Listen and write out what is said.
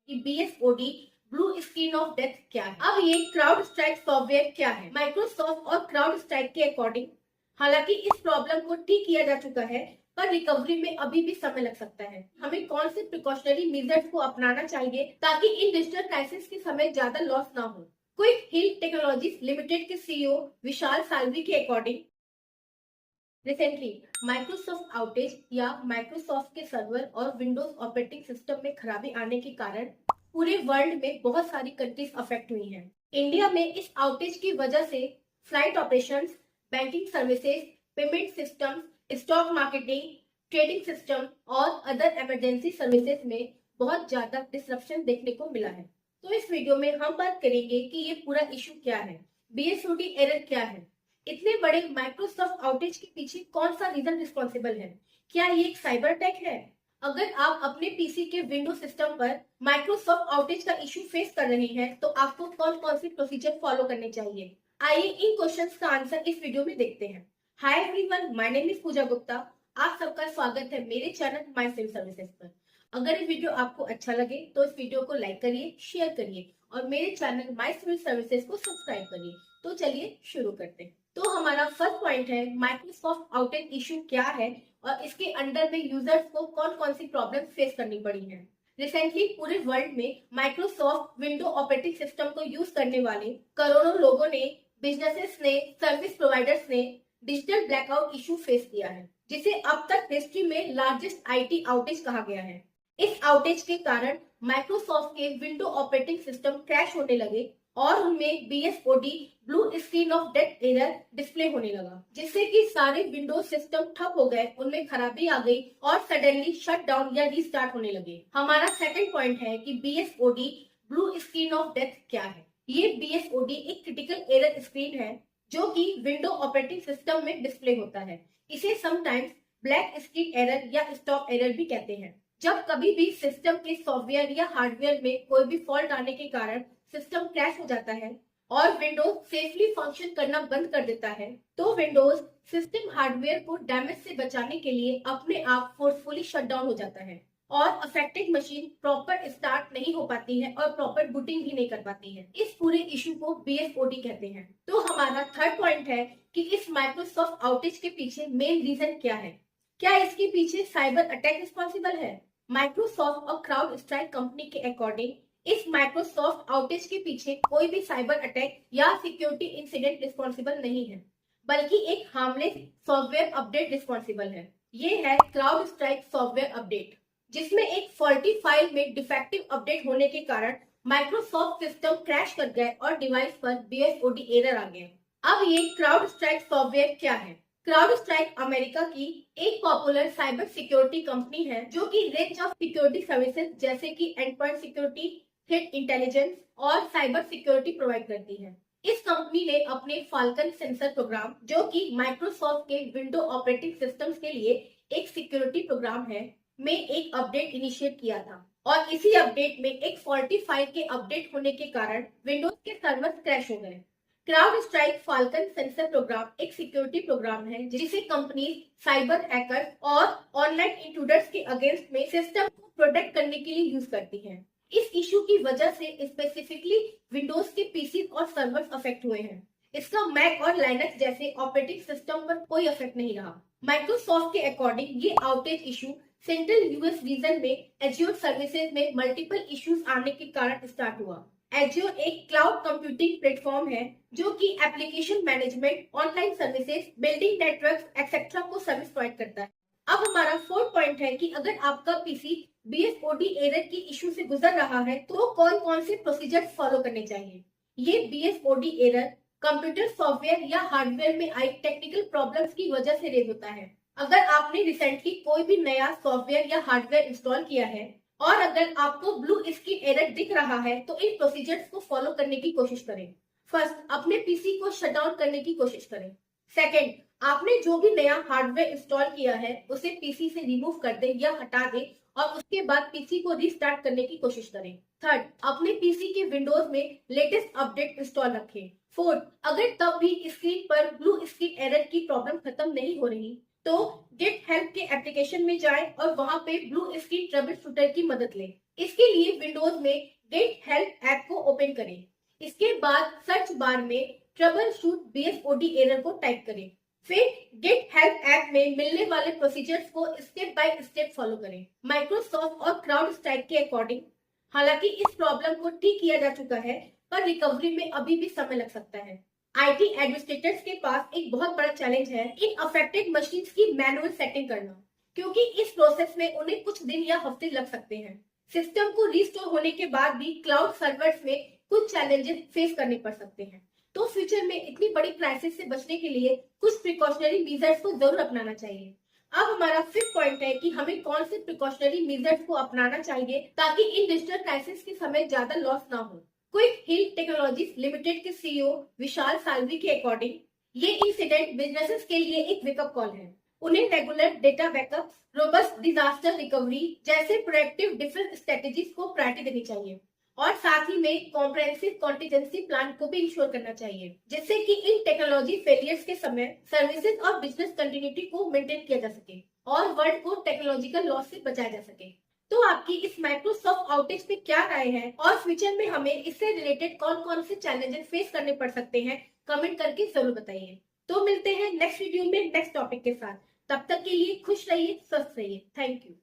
कि BSOD blue screen of death क्या है। अब ये क्राउड स्ट्राइक सॉफ्टवेयर क्या है। माइक्रोसॉफ्ट और क्राउड स्ट्राइक के अकॉर्डिंग हालांकि इस प्रॉब्लम को ठीक किया जा चुका है, पर रिकवरी में अभी भी समय लग सकता है। हमें कौन से प्रिकॉशनरी मेजर्स को अपनाना चाहिए ताकि इन डिजिटल क्राइसिस के समय ज्यादा लॉस ना हो। क्विक हिल टेक्नोलॉजीज लिमिटेड के सीईओ विशाल साल्वी के अकॉर्डिंग रिसेंटली माइक्रोसॉफ्ट आउटेज या माइक्रोसॉफ्ट के सर्वर और विंडोज ऑपरेटिंग सिस्टम में खराबी आने के कारण पूरे वर्ल्ड में बहुत सारी कंट्रीज अफेक्ट हुई हैं। इंडिया में इस आउटेज की वजह से flight operations, banking services, payment system, stock marketing, trading system और अदर इमरजेंसी सर्विसेज में बहुत ज्यादा डिसरप्शन देखने को मिला है। तो इस वीडियो में हम बात करेंगे कि ये पूरा इशू क्या है, BSOD एरर क्या है, इतने बड़े माइक्रोसॉफ्ट आउटेज के पीछे कौन सा रीजन रिस्पॉन्सिबल है, क्या ये एक साइबर अटैक है। अगर आप अपने पीसी के विंडो सिस्टम पर माइक्रोसॉफ्ट आउटेज का इशू फेस कर रहे हैं तो आपको कौन कौन सी प्रोसीजर फॉलो करने चाहिए। आइए इन क्वेश्चंस का आंसर इस वीडियो में देखते हैं। Hi everyone, my name is Pooja Gupta. आप सबका स्वागत है मेरे चैनल माय सिविल सर्विसेज पर। अगर ये वीडियो आपको अच्छा लगे तो इस वीडियो को लाइक करिए, शेयर करिए और मेरे चैनल माय सिविल सर्विसेज को सब्सक्राइब करिए। तो चलिए शुरू करते हैं। तो हमारा फर्स्ट पॉइंट है माइक्रोसॉफ्ट आउटेज इशू क्या है और इसके अंडर में यूजर्स को कौन कौन सी प्रॉब्लम फेस करनी पड़ी है। रिसेंटली पूरे वर्ल्ड में माइक्रोसॉफ्ट विंडो ऑपरेटिंग सिस्टम को यूज करने वाले करोड़ों लोगों ने, बिजनेसेस ने, सर्विस प्रोवाइडर्स ने डिजिटल ब्लैकआउट इशू फेस किया है, जिसे अब तक हिस्ट्री में लार्जेस्ट IT आउटेज कहा गया है। इस आउटेज के कारण माइक्रोसॉफ्ट के विंडो ऑपरेटिंग सिस्टम क्रैश होने लगे और उनमें BSOD blue screen of death error display होने लगा, जिससे कि सारे विंडोज सिस्टम ठप हो गए, उनमें खराबी आ गई और सडनली शट डाउन या रीस्टार्ट होने लगे। हमारा सेकंड पॉइंट है कि BSOD blue screen of death क्या है। ये BSOD एक क्रिटिकल एरर स्क्रीन है जो कि विंडो ऑपरेटिंग सिस्टम में डिस्प्ले होता है। इसे समटाइम्स ब्लैक स्क्रीन एरर या स्टॉप एरर भी कहते हैं। जब कभी भी सिस्टम के सॉफ्टवेयर या हार्डवेयर में कोई भी फॉल्ट आने के कारण सिस्टम क्रैश हो जाता है और विंडोज सेफली फंक्शन करना बंद कर देता है, तो विंडोज सिस्टम हार्डवेयर को डैमेज से बचाने के लिए अपने आप फोर्सफुली शट डाउन हो जाता है और अफेक्टेड मशीन प्रॉपर स्टार्ट नहीं हो पाती है और प्रॉपर बूटिंग भी नहीं कर पाती है। इस पूरे इशू को BSOD कहते हैं। तो हमारा थर्ड पॉइंट है कि इस माइक्रोसॉफ्ट आउटेज के पीछे मेन रीजन क्या है। क्या इसके पीछे साइबर अटैक रिस्पॉन्सिबल है। माइक्रोसॉफ्ट और क्राउड स्ट्राइक कंपनी के अकॉर्डिंग इस माइक्रोसॉफ्ट आउटेज के पीछे कोई भी साइबर अटैक या सिक्योरिटी इंसिडेंट रिस्पॉन्सिबल नहीं है, बल्कि एक हार्मलेस सॉफ्टवेयर अपडेट रिस्पॉन्सिबल है। ये है क्राउड स्ट्राइक सॉफ्टवेयर अपडेट, जिसमें एक फॉल्टी फाइल में डिफेक्टिव अपडेट होने के कारण माइक्रोसॉफ्ट सिस्टम क्रैश कर गए और डिवाइस पर BSOD एरर आ गया। अब ये क्राउड स्ट्राइक सॉफ्टवेयर क्या है। क्राउड स्ट्राइक अमेरिका की एक पॉपुलर साइबर सिक्योरिटी कंपनी है जो कि रेंज ऑफ सिक्योरिटी सर्विसेज जैसे कि and point security, threat intelligence और साइबर सिक्योरिटी प्रोवाइड करती है। इस कंपनी ने अपने फाल्कन सेंसर प्रोग्राम, जो कि माइक्रोसॉफ्ट के विंडो ऑपरेटिंग सिस्टम्स के लिए एक सिक्योरिटी प्रोग्राम है, में एक अपडेट इनिशिएट किया था और इसी अपडेट में एक फॉल्टी फाइल के अपडेट होने के कारण विंडोज के सर्वर्स क्रैश हो गए। CrowdStrike Falcon sensor program एक सिक्योरिटी प्रोग्राम है जिसे कंपनी साइबर हैकर्स और ऑनलाइन इंट्रूडर्स के अगेंस्ट में सिस्टम को प्रोटेक्ट करने के लिए यूज करती है। इस इशू की वजह से स्पेसिफिकली विंडोज के पीसी और सर्वर्स अफेक्ट हुए हैं। इसका मैक और लाइनक्स जैसे ऑपरेटिंग सिस्टम पर कोई इफेक्ट नहीं रहा। माइक्रोसॉफ्ट के अकॉर्डिंग ये outage issue central US region में एज्योर सर्विसेज में मल्टीपल इश्यूज आने के कारण स्टार्ट हुआ। एज्योर एक क्लाउड कंप्यूटिंग प्लेटफॉर्म है जो कि application management, online services, building network etcetera को सर्विस प्रोवाइड करता है। अब हमारा फोर्थ पॉइंट है कि अगर आपका पीसी BSOD एरर की इशू से गुजर रहा है तो कौन कौन से प्रोसीजर फॉलो करने चाहिए। ये BSOD एरर कंप्यूटर सॉफ्टवेयर या हार्डवेयर में आई टेक्निकल प्रॉब्लम्स की वजह से रेज होता है। अगर आपने रिसेंटली कोई भी नया सॉफ्टवेयर या हार्डवेयर इंस्टॉल किया है और अगर आपको ब्लू स्क्रीन एरर दिख रहा है तो इन प्रोसीजर्स को फॉलो करने की कोशिश करें। फर्स्ट, अपने पीसी को शट डाउन करने की कोशिश करें। सेकंड, आपने जो भी नया हार्डवेयर इंस्टॉल किया है उसे पीसी से रिमूव कर दें या हटा दें और उसके बाद पीसी को रीस्टार्ट करने की कोशिश करें। थर्ड, अपने पीसी के विंडोज में लेटेस्ट अपडेट इंस्टॉल रखें। फोर्थ, अगर तब भी स्क्रीन पर ब्लू स्क्रीन एरर की प्रॉब्लम खत्म नहीं हो रही तो गेट हेल्प के एप्लीकेशन में जाएं और वहां पे ब्लू स्क्रीन ट्रबल शूटर की मदद लें। इसके लिए विंडोज में गेट हेल्प ऐप को ओपन करें। इसके बाद सर्च बार में ट्रबल शूट BSOD एरर को टाइप करें। फिर गेट हेल्प ऐप में मिलने वाले प्रोसीजर्स को स्टेप बाय स्टेप फॉलो करें। माइक्रोसॉफ्ट और क्राउड स्ट्राइक के अकॉर्डिंग हालांकि इस प्रॉब्लम को ठीक किया जा चुका है, पर रिकवरी में अभी भी समय लग सकता है। IT एडमिनिस्ट्रेटर्स के पास एक बहुत बड़ा चैलेंज है इन अफेक्टेड मशीन्स की मैनुअल सेटिंग करना, क्योंकि इस प्रोसेस में उन्हें कुछ दिन या हफ्ते लग सकते हैं। सिस्टम को रिस्टोर होने के बाद भी क्लाउड सर्वर्स में कुछ चैलेंजेस फेस करने पड़ सकते हैं। तो फ्यूचर में इतनी बड़ी क्राइसिस से बचने के लिए कुछ प्रिकॉशनरी मेजर्स को जरूर अपनाना चाहिए। अब हमारा फिफ्थ पॉइंट है कि हमें कौन से प्रिकॉशनरी मेजर्स को अपनाना चाहिए ताकि इन डिजिटल क्राइसिस के समय ज्यादा लॉस ना हो। क्विक हिल टेक्नोलॉजीज लिमिटेड के CEO विशाल साल्वी के अकॉर्डिंग ये इंसिडेंट बिजनेसेस के लिए एक वेकअप कॉल है। उन्हें regular data backup, robust disaster recovery जैसे प्रोएक्टिव डिफेंस स्ट्रेटेजीज को प्रायोरिटी देनी चाहिए और साथ ही में कॉम्प्रिहेंसिव कॉन्टिजेंसी प्लान को भी इंश्योर करना चाहिए, जिससे कि इन टेक्नोलॉजी फेलियर्स के समय सर्विसेज और बिजनेस कंटिन्यूटी को मेंटेन किया जा सके और वर्ल्ड को टेक्नोलॉजिकल लॉस से बचाया जा सके। तो आपकी इस माइक्रोसॉफ्ट आउटेज पे क्या राय है और फ्यूचर में हमें इससे रिलेटेड कौन कौन से चैलेंजेस फेस करने पड़ सकते हैं, कमेंट करके जरूर बताइए। तो मिलते हैं नेक्स्ट वीडियो में नेक्स्ट टॉपिक के साथ। तब तक के लिए खुश रहिए, स्वस्थ रहिए। Thank you.